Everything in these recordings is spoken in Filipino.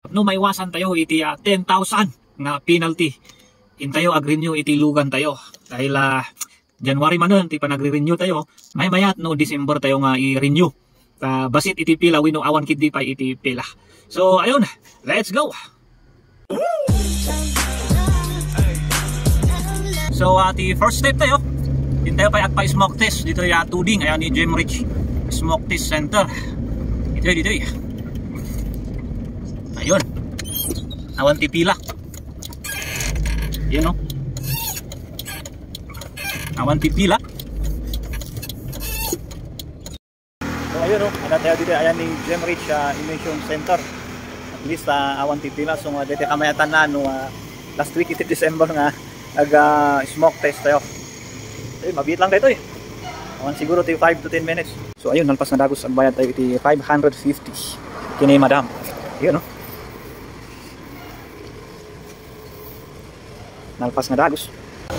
No maiwasan tayo iti 10,000 nga penalty. Intayo agrenew iti lugan tayo. Dahil January manon ti panagre-renew tayo. Mayat no December tayo nga i-renew. Basit iti pila wino awan kid di pa iti pila. So ayun, let's go. So the first step tayo. Intayo pa agpa smoke test dito ya tuding ayan ni Gemrich Smoke Test Center. Dito. Ayun. Awan ti pila. Yun no. Awan ti pila. So ayun no, ada tayo dito ayan ni Gemrich Immersion Center. At least awan ti pila so dito kamayatan na no last week iti December nga smoke test tayo. Eh mabit lang dito eh. Awan siguro ti 5 to 10 minutes. So ayun nalpas na dagos ang bayad tayo iti 550. Kini madam. Ayun no. Nalpas na dagos.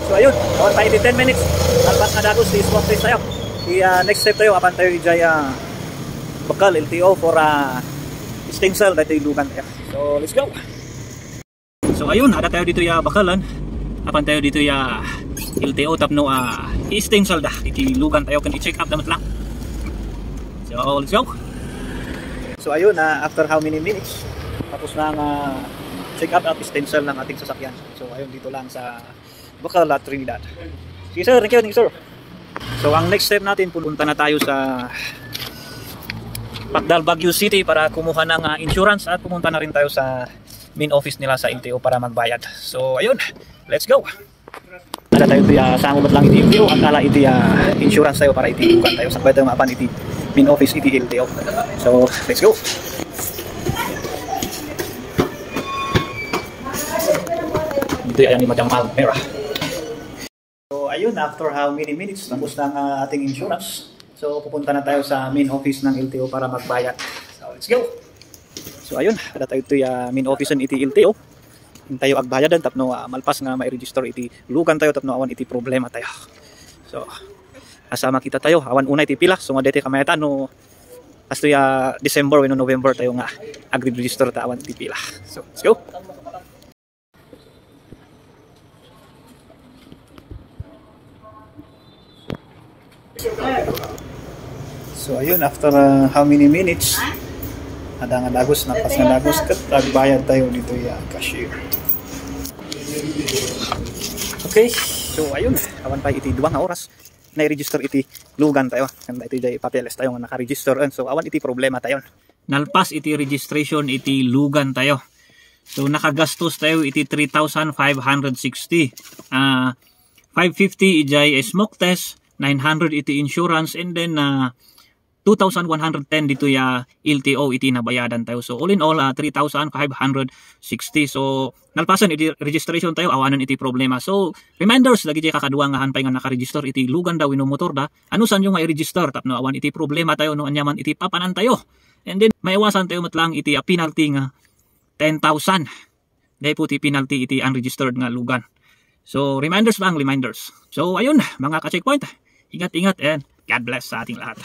So ayun, awan tayo iti 10 minutes. Nalpas na dagos ti smoke test tayo. Next step tayo apan tayo ijay bakal LTO for stem cell dito ilugan tayo. So let's go. So ayun, ada tayo dito bakalan. Apan tayo dito LTO tapno stem cell dah iti lugan tayo kan i-check up damat lang. So let's go. So ayun, after how many minutes tapos na check up at stem cell ng ating sasakyan. So ayun dito lang sa Bacala, Trinidad. Sige sir, thank you sir. So ang next step natin, pupunta na tayo sa Pagdal, Baguio City para kumuha ng insurance at pumunta na rin tayo sa main office nila sa LTO para magbayad. So ayun, let's go. Ada tayo iti sangubat lang iti LTO at ala iti insurance tayo para iti bukan tayo sakbay tayo maapan iti main office iti LTO. So let's go. Dito ayan ni Madam Almera. So ayun, after how many minutes tapos na ang ating insurance. So pupunta na tayo sa main office ng LTO para magbayad. So let's go. So ayun, ada tayo ito main office ng iti LTO. Tayo agbayadan tapno malpas nga mai-register iti lugan tayo tapno awan iti problema tayo. So asama kita tayo awan una iti pila so nga dete kamayatan no asto December no November tayo nga agri-register ta awan iti pila. So let's go. So ayun, after how many minutes ada nga dagos, napas nga dagos kat agbayad tayo dito cashier. Okay, so ayun, awan pa iti 2 nga oras na i-register iti lugan tayo. Kanda iti jay papeles tayo nga naka-register so awan iti problema tayo. Nalpas iti registration iti lugan tayo. So nakagastos tayo iti 3,560. 550 ijay smoke test, 900 iti insurance, and then 2,110 dito LTO iti nabayadan tayo. So all in all 3,560. So nalpasan iti registration tayo awanan iti problema. So reminders lagi jay kakadua nga hanpay nga naka-register iti lugan daw ino motor da. Ano san yung i-register tapno awan iti problema tayo no anyaman iti papanan tayo. And then maiwasan tayo matlang iti penalty nga 10,000. Dahil po iti penalty iti unregistered nga lugan. So reminders lang, reminders. So ayun mga ka-checkpoint. Ingat-ingat and God bless sa ating lahat.